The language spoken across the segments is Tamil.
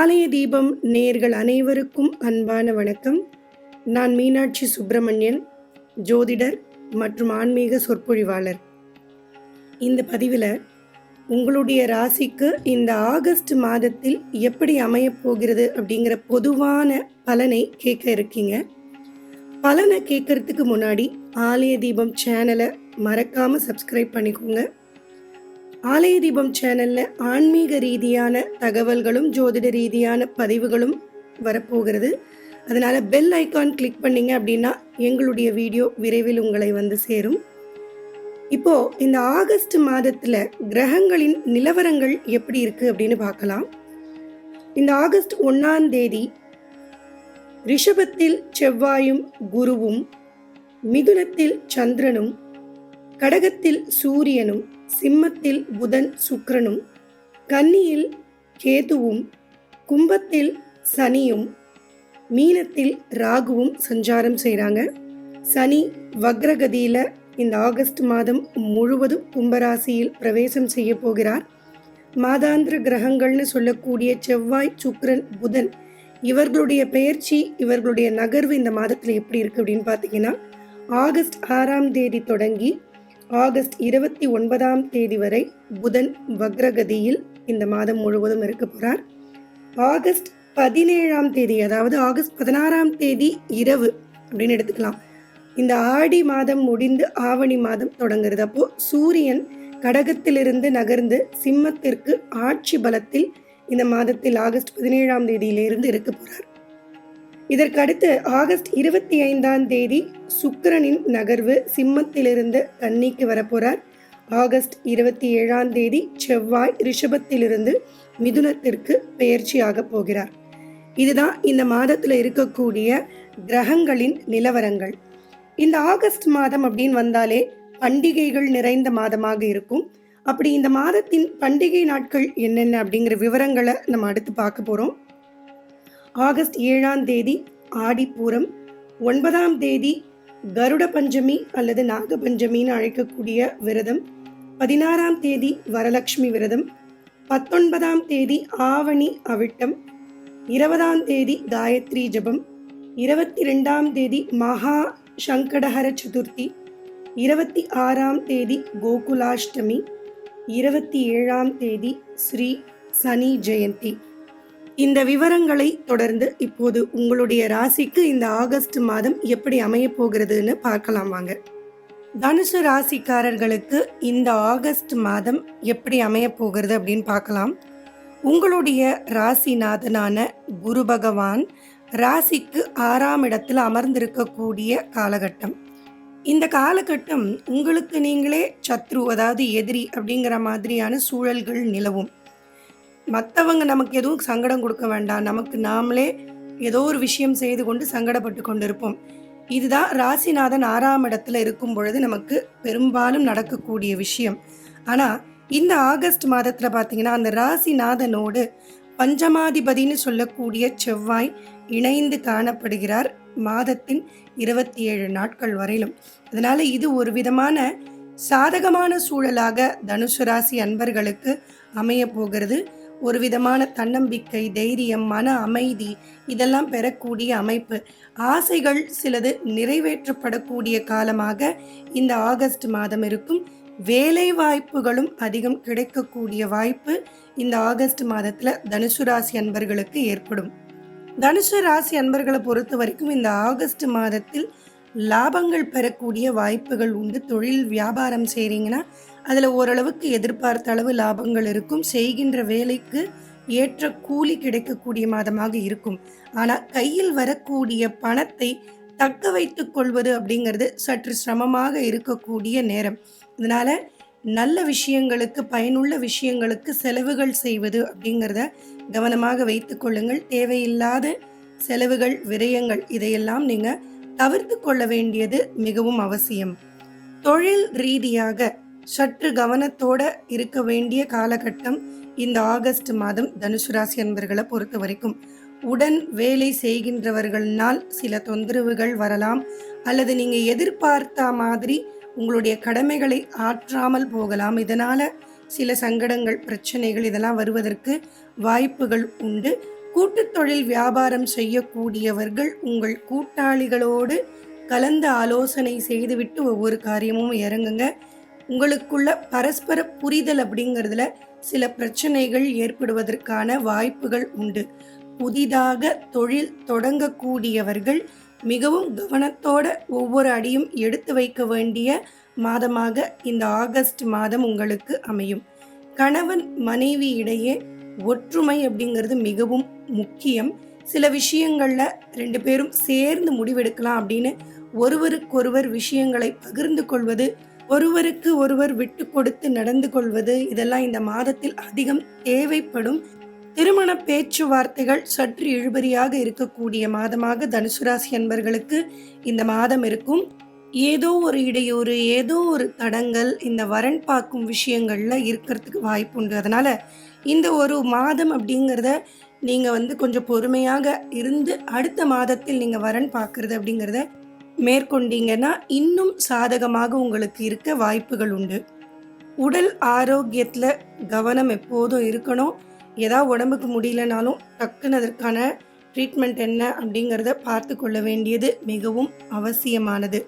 ஆலய தீபம் நேயர்கள் அனைவருக்கும் அன்பான வணக்கம். நான் மீனாட்சி சுப்பிரமணியன், ஜோதிடர் மற்றும் ஆன்மீக சொற்பொழிவாளர். இந்த பதிவில் உங்களுடைய ராசிக்கு இந்த ஆகஸ்ட் மாதத்தில் எப்படி அமையப் போகிறது அப்படிங்கிற பொதுவான பலனை கேட்க இருக்கீங்க. பலனை கேட்கறதுக்கு முன்னாடி ஆலய தீபம் சேனலை மறக்காமல் சப்ஸ்கிரைப் பண்ணிக்கோங்க. ஆலய தீபம் சேனலில் ஆன்மீக ரீதியான தகவல்களும் ஜோதிட ரீதியான பதிவுகளும் வரப்போகிறது. அதனால் பெல் ஐக்கான் கிளிக் பண்ணிங்க அப்படின்னா எங்களுடைய வீடியோ விரைவில் உங்களை வந்து சேரும். இப்போது இந்த ஆகஸ்ட் மாதத்தில் கிரகங்களின் நிலவரங்கள் எப்படி இருக்குது அப்படின்னு பார்க்கலாம். இந்த ஆகஸ்ட் 1ஆம் தேதி ரிஷபத்தில் செவ்வாயும் குருவும், மிதுனத்தில் சந்திரனும், கடகத்தில் சூரியனும், சிம்மத்தில் புதன் சுக்கிரனும், கன்னியில் கேதுவும், கும்பத்தில் சனியும், மீனத்தில் ராகுவும் சஞ்சாரம் செய்கிறாங்க. சனி வக்ரகதியில் இந்த ஆகஸ்ட் மாதம் முழுவதும் கும்பராசியில் பிரவேசம் செய்ய போகிறார். மாதாந்திர கிரகங்கள்னு சொல்லக்கூடிய செவ்வாய், சுக்கிரன், புதன் இவர்களுடைய பெயர்ச்சி, இவர்களுடைய நகர்வு இந்த மாதத்தில் எப்படி இருக்குது அப்படின்னு பார்த்தீங்கன்னா, ஆகஸ்ட் 6ஆம் தேதி தொடங்கி ஆகஸ்ட் 29ஆம் தேதி வரை புதன் வக்ரகதியில் இந்த மாதம் முழுவதும் இருக்க போகிறார். ஆகஸ்ட் 17ஆம் தேதி, அதாவது ஆகஸ்ட் 16ஆம் தேதி இரவு அப்படின்னு எடுத்துக்கலாம். இந்த ஆடி மாதம் முடிந்து ஆவணி மாதம் தொடங்குறது. அப்போது சூரியன் கடகத்திலிருந்து நகர்ந்து சிம்மத்திற்கு ஆட்சி பலத்தில் இந்த மாதத்தில் ஆகஸ்ட் 17ஆம் தேதியிலிருந்து இருக்க போகிறார். இதற்கு அடுத்து ஆகஸ்ட் 25ஆம் தேதி சுக்கிரனின் நகர்வு சிம்மத்திலிருந்து கன்னிக்கு வரப்போறார். ஆகஸ்ட் 27ஆம் தேதி செவ்வாய் ரிஷபத்திலிருந்து மிதுனத்திற்கு பெயர்ச்சியாக போகிறார். இதுதான் இந்த மாதத்தில் இருக்கக்கூடிய கிரகங்களின் நிலவரங்கள். இந்த ஆகஸ்ட் மாதம் அப்படின்னு வந்தாலே பண்டிகைகள் நிறைந்த மாதமாக இருக்கும். அப்படி இந்த மாதத்தின் பண்டிகை நாட்கள் என்னென்ன அப்படிங்கிற விவரங்களை நம்ம அடுத்து பார்க்க போகிறோம். ஆகஸ்ட் 7ஆம் தேதி ஆடிப்பூரம், 9ஆம் தேதி கருட பஞ்சமி அல்லது நாக பஞ்சமின்னு அழைக்கக்கூடிய விரதம், 16ஆம் தேதி வரலட்சுமி விரதம், 19ஆம் தேதி ஆவணி அவிட்டம், 20ஆம் தேதி காயத்ரி ஜபம், 22ஆம் தேதி மகா சங்கடஹர சதுர்த்தி, 26ஆம் தேதி கோகுலாஷ்டமி, 27ஆம் தேதி ஸ்ரீ சனி ஜெயந்தி. இந்த விவரங்களை தொடர்ந்து இப்போது உங்களுடைய ராசிக்கு இந்த ஆகஸ்ட் மாதம் எப்படி அமைய போகிறதுன்னு பார்க்கலாம் வாங்க. தனுசு ராசிக்காரர்களுக்கு இந்த ஆகஸ்ட் மாதம் எப்படி அமைய போகிறது அப்படின்னு பார்க்கலாம். உங்களுடைய ராசிநாதனான குரு பகவான் ராசிக்கு 6ஆம் இடத்தில் அமர்ந்திருக்கக்கூடிய காலகட்டம். இந்த காலகட்டம் உங்களுக்கு நீங்களே சத்ரு, அதாவது எதிரி அப்படிங்கிற மாதிரியான சூழல்கள் நிலவும். மற்றவங்க நமக்கு எதுவும் சங்கடம் கொடுக்க வேண்டாம், நமக்கு நாமளே ஏதோ ஒரு விஷயம் செய்து கொண்டு சங்கடப்பட்டு கொண்டு இருப்போம். இதுதான் ராசிநாதன் 6ஆம் இடத்துல இருக்கும் பொழுது நமக்கு பெரும்பாலும் நடக்கக்கூடிய விஷயம். ஆனால் இந்த ஆகஸ்ட் மாதத்தில் பார்த்தீங்கன்னா அந்த ராசிநாதனோடு பஞ்சமாதிபதினு சொல்லக்கூடிய செவ்வாய் இணைந்து காணப்படுகிறார் மாதத்தின் 27 நாட்கள் வரையிலும். அதனால் இது ஒரு விதமான சாதகமான சூழலாக தனுசு ராசி அன்பர்களுக்கு அமைய போகிறது. ஒரு விதமான தன்னம்பிக்கை, தைரியம், மன அமைதி இதெல்லாம் பெறக்கூடிய அமைப்பு, ஆசைகள் சிலது நிறைவேற்றப்படக்கூடிய காலமாக இந்த ஆகஸ்ட் மாதம் இருக்கும். வேலை வாய்ப்புகளும் அதிகம் கிடைக்கக்கூடிய வாய்ப்பு இந்த ஆகஸ்ட் மாதத்தில் தனுசு ராசி அன்பர்களுக்கு ஏற்படும். தனுசு ராசி அன்பர்களை பொறுத்த வரைக்கும் இந்த ஆகஸ்ட் மாதத்தில் லாபங்கள் பெறக்கூடிய வாய்ப்புகள் உண்டு. தொழில் வியாபாரம் செய்கிறீங்கன்னா அதில் ஓரளவுக்கு எதிர்பார்த்த அளவு லாபங்கள் இருக்கும். செய்கின்ற வேலைக்கு ஏற்ற கூலி கிடைக்கக்கூடிய மாதமாக இருக்கும். ஆனால் கையில் வரக்கூடிய பணத்தை தக்க வைத்து கொள்வது அப்படிங்கிறது சற்று சிரமமாக இருக்கக்கூடிய நேரம். இதனால் நல்ல விஷயங்களுக்கு, பயனுள்ள விஷயங்களுக்கு செலவுகள் செய்வது அப்படிங்கிறத கவனமாக வைத்து கொள்ளுங்கள். தேவையில்லாத செலவுகள், விரயங்கள் இதையெல்லாம் நீங்கள் தவிர்த்து கொள்ள வேண்டியது மிகவும் அவசியம். தொழில் ரீதியாக சற்று கவனத்தோட இருக்க வேண்டிய காலகட்டம் இந்த ஆகஸ்ட் மாதம் தனுசு ராசி அன்பர்களை பொறுத்த வரைக்கும். உடன் வேலை செய்கின்றவர்களால் சில தொந்தரவுகள் வரலாம், அல்லது நீங்கள் எதிர்பார்த்த மாதிரி உங்களுடைய கடமைகளை ஆற்றாமல் போகலாம். இதனால் சில சங்கடங்கள், பிரச்சனைகள் இதெல்லாம் வருவதற்கு வாய்ப்புகள் உண்டு. கூட்டுத் தொழில் வியாபாரம் செய்யக்கூடியவர்கள் உங்கள் கூட்டாளிகளோடு கலந்து ஆலோசனை செய்துவிட்டு ஒவ்வொரு காரியமும் இறங்குங்க. உங்களுக்குள்ள பரஸ்பர புரிதல் அப்படிங்கிறதுல சில பிரச்சனைகள் ஏற்படுவதற்கான வாய்ப்புகள் உண்டு. புதிதாக தொழில் தொடங்கக்கூடியவர்கள் மிகவும் கவனத்தோட ஒவ்வொரு அடியும் எடுத்து வைக்க வேண்டிய மாதமாக இந்த ஆகஸ்ட் மாதம் உங்களுக்கு அமையும். கணவன் மனைவி இடையே ஒற்றுமை அப்படிங்கிறது மிகவும் முக்கியம். சில விஷயங்களில் 2 பேரும் சேர்ந்து முடிவெடுக்கலாம் அப்படின்னு ஒருவருக்கொருவர் விஷயங்களை பகிர்ந்து கொள்வது, ஒருவருக்கு ஒருவர் விட்டு கொடுத்து நடந்து கொள்வது, இதெல்லாம் இந்த மாதத்தில் அதிகம் தேவைப்படும். திருமண பேச்சுவார்த்தைகள் சற்று இழுபறியாக இருக்கக்கூடிய மாதமாக தனுசு ராசி அன்பர்களுக்கு இந்த மாதம் இருக்கும். ஏதோ ஒரு இடையூறு, ஏதோ ஒரு தடங்கல் இந்த வரன் பார்க்கும் விஷயங்கள்ல இருக்கிறதுக்கு வாய்ப்பு உண்டு. அதனால இந்த ஒரு மாதம் அப்படிங்கிறத நீங்கள் கொஞ்சம் பொறுமையாக இருந்து அடுத்த மாதத்தில் நீங்கள் வரன் பார்க்குறது அப்படிங்கிறத மேற்கொண்டீங்கன்னா இன்னும் சாதகமாக உங்களுக்கு இருக்க வாய்ப்புகள் உண்டு. உடல் ஆரோக்கியத்தில் கவனம் எப்போதும் இருக்கணும். ஏதாவது உடம்புக்கு முடியலனாலும் டக்குன்னு அதற்கான ட்ரீட்மெண்ட் என்ன அப்படிங்கிறத பார்த்து கொள்ள வேண்டியது மிகவும் அவசியமானது.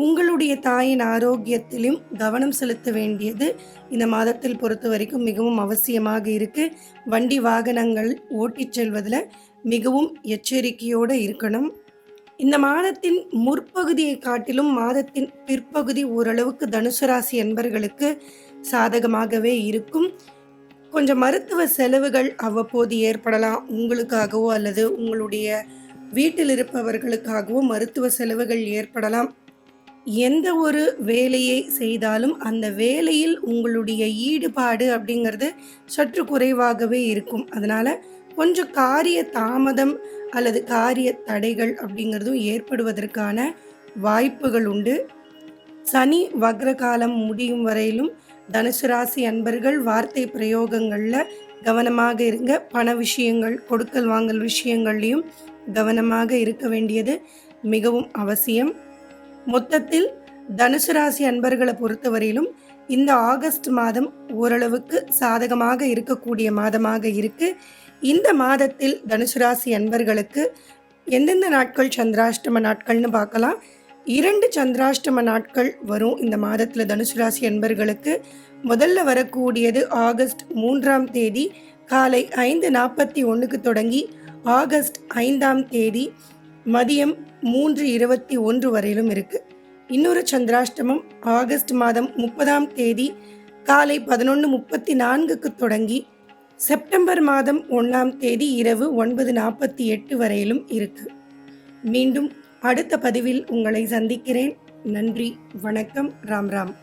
உங்களுடைய தாயின் ஆரோக்கியத்திலும் கவனம் செலுத்த வேண்டியது இந்த மாதத்தில் பொறுத்த வரைக்கும் மிகவும் அவசியமாக இருக்குது. வண்டி வாகனங்கள் ஓட்டிச் செல்வதில் மிகவும் எச்சரிக்கையோடு இருக்கணும். இந்த மாதத்தின் முற்பகுதியை காட்டிலும் மாதத்தின் பிற்பகுதி ஓரளவுக்கு தனுசு ராசி என்பர்களுக்கு சாதகமாகவே இருக்கும். கொஞ்சம் மருத்துவ செலவுகள் அவ்வப்போது ஏற்படலாம். உங்களுக்காகவோ அல்லது உங்களுடைய வீட்டில் இருப்பவர்களுக்காகவோ மருத்துவ செலவுகள் ஏற்படலாம். எந்த ஒரு வேலையை செய்தாலும் அந்த வேலையில் உங்களுடைய ஈடுபாடு அப்படிங்கிறது சற்று குறைவாகவே இருக்கும். அதனால் கொஞ்சம் காரிய தாமதம் அல்லது காரிய தடைகள் அப்படிங்கிறதும் ஏற்படுவதற்கான வாய்ப்புகள் உண்டு. சனி வக்ர காலம் முடியும் வரையிலும் தனுசு ராசி அன்பர்கள் வார்த்தை பிரயோகங்களில் கவனமாக இருங்க. பண விஷயங்கள், கொடுக்கல் வாங்கல் விஷயங்கள்லையும் கவனமாக இருக்க வேண்டியது மிகவும் அவசியம். மொத்தத்தில் தனுசு ராசி அன்பர்களை பொறுத்தவரையிலும் இந்த ஆகஸ்ட் மாதம் ஓரளவுக்கு சாதகமாக இருக்கக்கூடிய மாதமாக இருக்குது. இந்த மாதத்தில் தனுசு ராசி அன்பர்களுக்கு எந்தெந்த நாட்கள் சந்திராஷ்டம நாட்கள்னு பார்க்கலாம். 2 சந்திராஷ்டம நாட்கள் வரும் இந்த மாதத்தில் தனுசு ராசி அன்பர்களுக்கு. முதல்ல வரக்கூடியது ஆகஸ்ட் 3ஆம் தேதி காலை 5:41 தொடங்கி ஆகஸ்ட் 5ஆம் தேதி மதியம் 3:21 வரையிலும் இருக்குது. இன்னொரு சந்திராஷ்டமம் ஆகஸ்ட் மாதம் 30ஆம் தேதி காலை 11:34 தொடங்கி செப்டம்பர் மாதம் 1ஆம் தேதி இரவு 9:48 வரையிலும் இருக்குது. மீண்டும் அடுத்த பதிவில் உங்களை சந்திக்கிறேன். நன்றி, வணக்கம், ராம் ராம்.